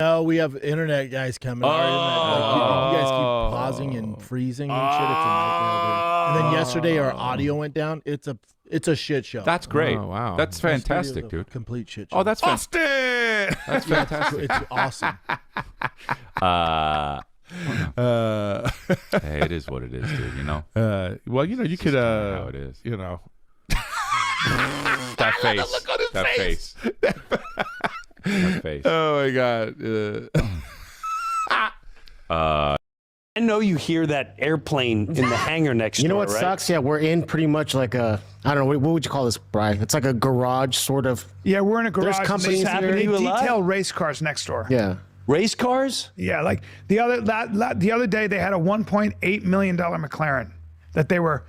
No, we have internet guys coming. Our internet, you guys keep pausing and freezing and shit. It's a nightmare. And then yesterday our audio went down. It's a shit show. That's great. Oh, wow. That's fantastic, dude. Complete shit show. Oh, that's Austin. That's fantastic. It's awesome. Hey, it is what it is, dude. You know. Well, you know, you could. How it is. You know. That face. Look on his face. That face. Oh my God. I know you hear that airplane in the hangar next door, You know what right? sucks? Yeah, we're in pretty much like a, I don't know, what would you call this, Brian? It's like a garage sort of. Yeah, we're in a garage. There's companies and here. they You alive? detail race cars next door. Yeah. Race cars? Yeah, like the other day they had a $1.8 million McLaren that they were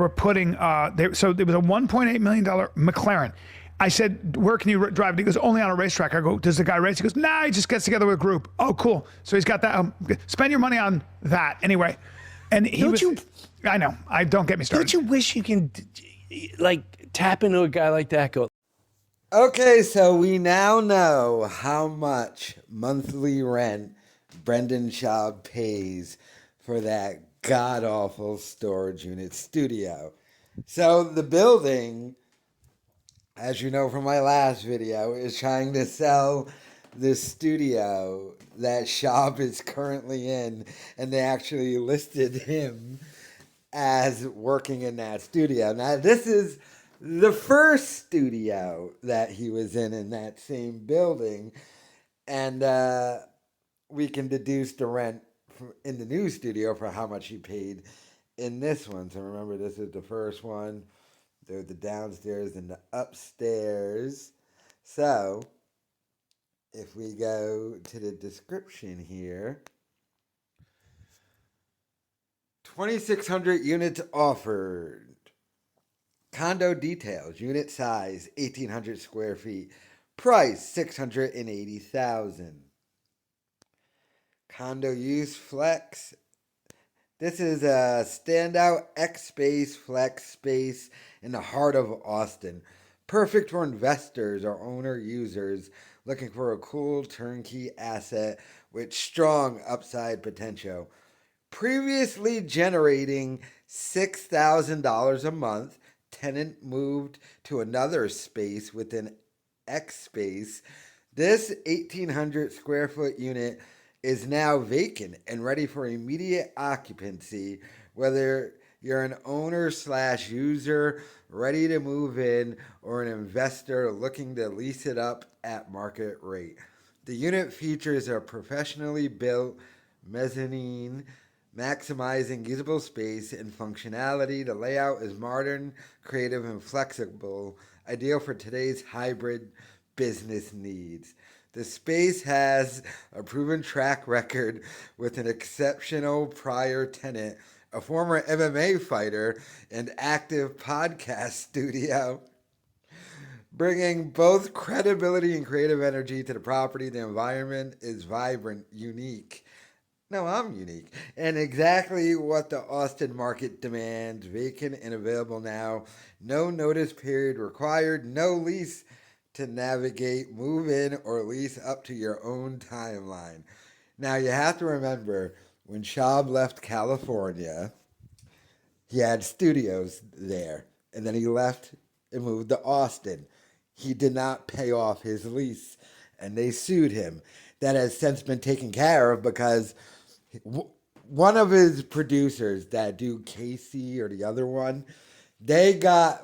putting. So it was a $1.8 million McLaren. I said, where can you drive it? He goes, only on a racetrack. I go, does the guy race? He goes, nah, he just gets together with a group. Oh, cool. So he's got that. Spend your money on that anyway. And I know. Don't get me started. Don't you wish you can, like, tap into a guy like that? Go. Okay, so we now know how much monthly rent Brendan Schaub pays for that god-awful storage unit studio. So the building, as you know from my last video, is trying to sell the studio that Schaub is currently in, and they actually listed him as working in that studio. Now, this is the first studio that he was in that same building, and we can deduce the rent in the new studio for how much he paid in this one. So remember, this is the first one. There's the downstairs and the upstairs. So if we go to the description here, 2,600 units offered. Condo details, unit size 1,800 square feet, price $680,000. Condo use flex. This is a standout X space flex space in the heart of Austin. Perfect for investors or owner users looking for a cool turnkey asset with strong upside potential. Previously generating $6,000 a month. Tenant moved to another space within X space. This 1,800 square foot unit is now vacant and ready for immediate occupancy, whether you're an owner / user ready to move in or an investor looking to lease it up at market rate. The unit features a professionally built mezzanine, maximizing usable space and functionality. The layout is modern, creative, and flexible, ideal for today's hybrid business needs. The space has a proven track record with an exceptional prior tenant, a former MMA fighter, and active podcast studio, bringing both credibility and creative energy to the property. The environment is vibrant, unique. No, I'm unique. And exactly what the Austin market demands. Vacant and available now. No notice period required. No lease to navigate. Move in or lease up to your own timeline. Now, you have to remember, when Schaub left California, he had studios there. And then he left and moved to Austin. He did not pay off his lease, and they sued him. That has since been taken care of because one of his producers that do Casey or the other one, they got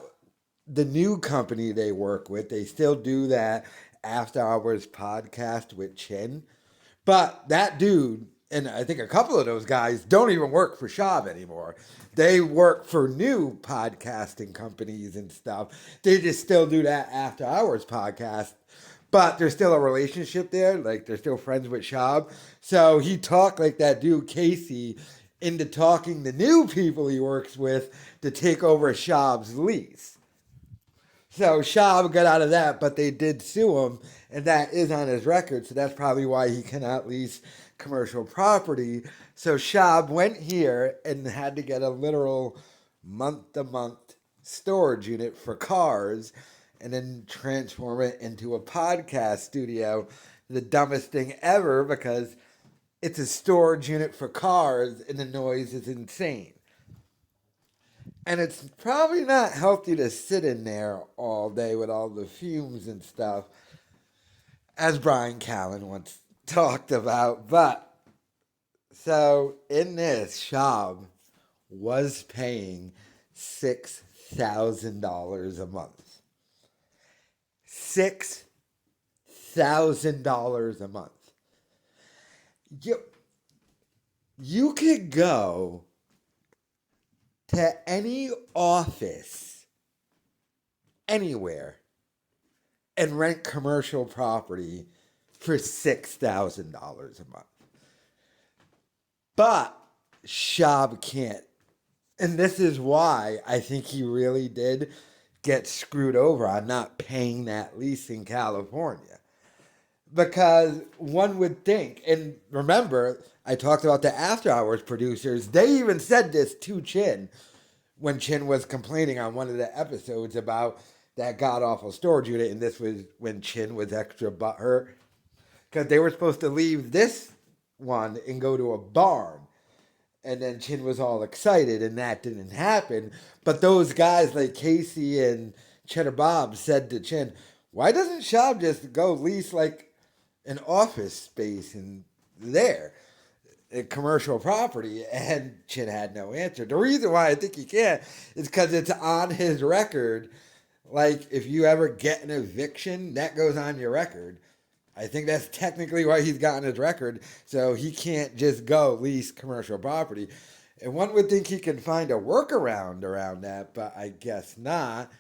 the new company they work with. They still do that After Hours podcast with Chin. But that dude, and I think a couple of those guys, don't even work for Schaub anymore. They work for new podcasting companies and stuff. They just still do that After Hours podcast. But there's still a relationship there. Like, they're still friends with Schaub. So he talked like that dude, Casey, into talking the new people he works with to take over Schaub's lease. So Schaub got out of that, but they did sue him, and that is on his record. So that's probably why he cannot lease commercial property. So Schaub went here and had to get a literal month-to-month storage unit for cars, and then transform it into a podcast studio the dumbest thing ever because it's a storage unit for cars and the noise is insane. And it's probably not healthy to sit in there all day with all the fumes and stuff, as Brian Callen once talked about. But, so in this, Schaub was paying $6,000 a month. $6,000 a month. You could go to any office anywhere and rent commercial property for $6,000 a month. But Schaub can't. And this is why I think he really did get screwed over on not paying that lease in California. Because one would think, and remember, I talked about the After Hours producers. They even said this to Chin when Chin was complaining on one of the episodes about that god-awful storage unit, and this was when Chin was extra butthurt. Because they were supposed to leave this one and go to a barn. And then Chin was all excited, and that didn't happen. But those guys like Casey and Cheddar Bob said to Chin, why doesn't Schaub just go lease like an office space in there, a commercial property? And Chin had no answer. The reason why I think he can't is because it's on his record. Like, if you ever get an eviction, that goes on your record. I think that's technically why he's gotten his record, so he can't just go lease commercial property. And one would think he can find a workaround around that, but I guess not.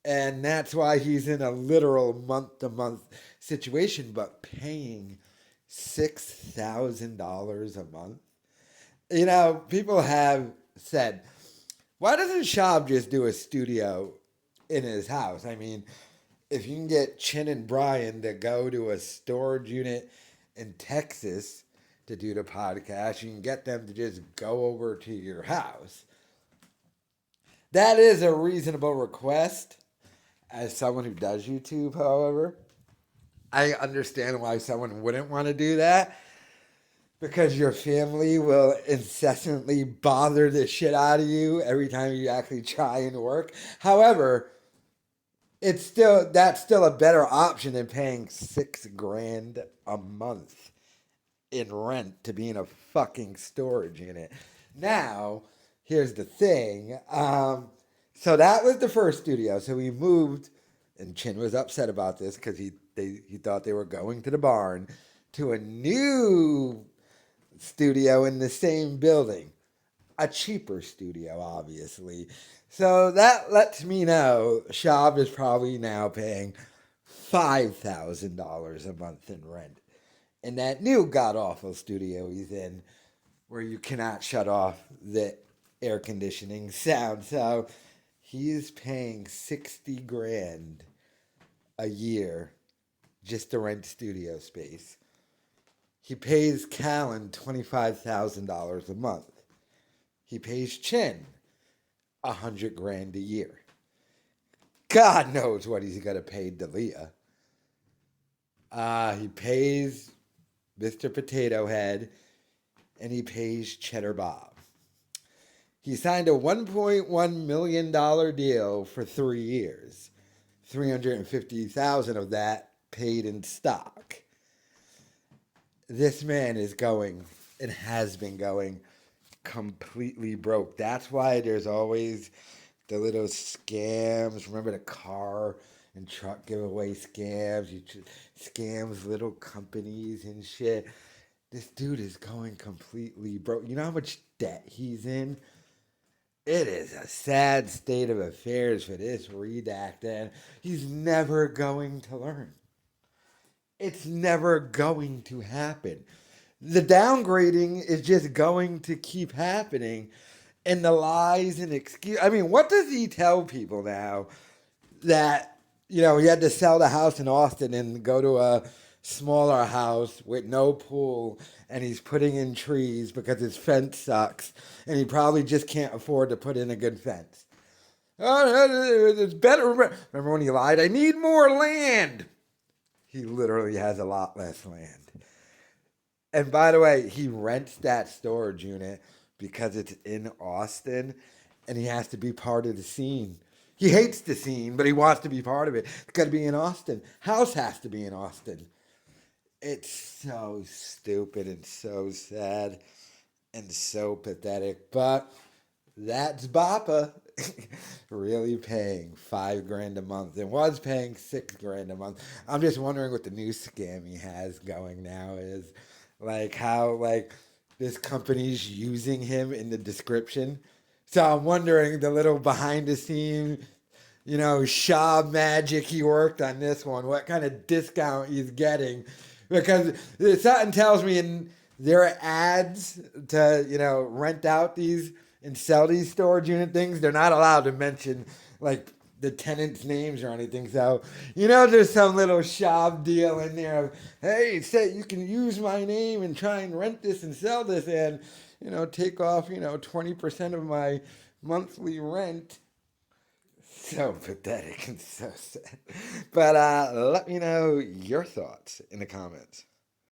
And that's why he's in a literal month-to-month situation, but paying $6,000 a month. You know, people have said, why doesn't Schaub just do a studio in his house? I mean, if you can get Chin and Brian to go to a storage unit in Texas to do the podcast, you can get them to just go over to your house. That is a reasonable request. As someone who does YouTube, however, I understand why someone wouldn't want to do that, because your family will incessantly bother the shit out of you every time you actually try and work. However, that's still a better option than paying $6,000 a month in rent to be in a fucking storage unit. Now, here's the thing. So that was the first studio. So we moved, and Chin was upset about this because he thought they were going to the barn, to a new studio in the same building. A cheaper studio, obviously. So that lets me know Schaub is probably now paying $5,000 a month in rent in that new god-awful studio he's in, where you cannot shut off the air conditioning sound. So he's paying $60,000 a year just to rent studio space. He pays Callen $25,000 a month. He pays Chin $100,000 a year. God knows what he's gonna pay Dalia. He pays Mr. Potato Head, and he pays Cheddar Bob. He signed a $1.1 million deal for 3 years. $350,000 of that paid in stock. This man is going, and has been going, completely broke. That's why there's always the little scams. Remember the car and truck giveaway scams? Scams little companies and shit. This dude is going completely broke. You know how much debt he's in? It is a sad state of affairs for this redacted. He's never going to learn. It's never going to happen. The downgrading is just going to keep happening. And the lies and excuse. I mean, what does he tell people now that, he had to sell the house in Austin and go to a smaller house with no pool, and he's putting in trees because his fence sucks, and he probably just can't afford to put in a good fence. Oh, it's better. Remember when he lied? I need more land. he literally has a lot less land. And by the way, he rents that storage unit because it's in Austin and he has to be part of the scene. He hates the scene, but he wants to be part of it. It's got to be in Austin. House has to be in Austin. It's so stupid and so sad and so pathetic. But that's Bappa really paying $5,000 a month and was paying $6,000 a month. I'm just wondering what the new scam he has going now is. Like how like this company's using him in the description. So I'm wondering the little behind the scene, Schaub magic he worked on this one, what kind of discount he's getting. Because something tells me in their ads to, rent out these and sell these storage unit things, they're not allowed to mention like the tenants' names or anything. So, there's some little Schaub deal in there of, hey, say you can use my name and try and rent this and sell this and, take off, 20% of my monthly rent. So pathetic and so sad. But let me know your thoughts in the comments.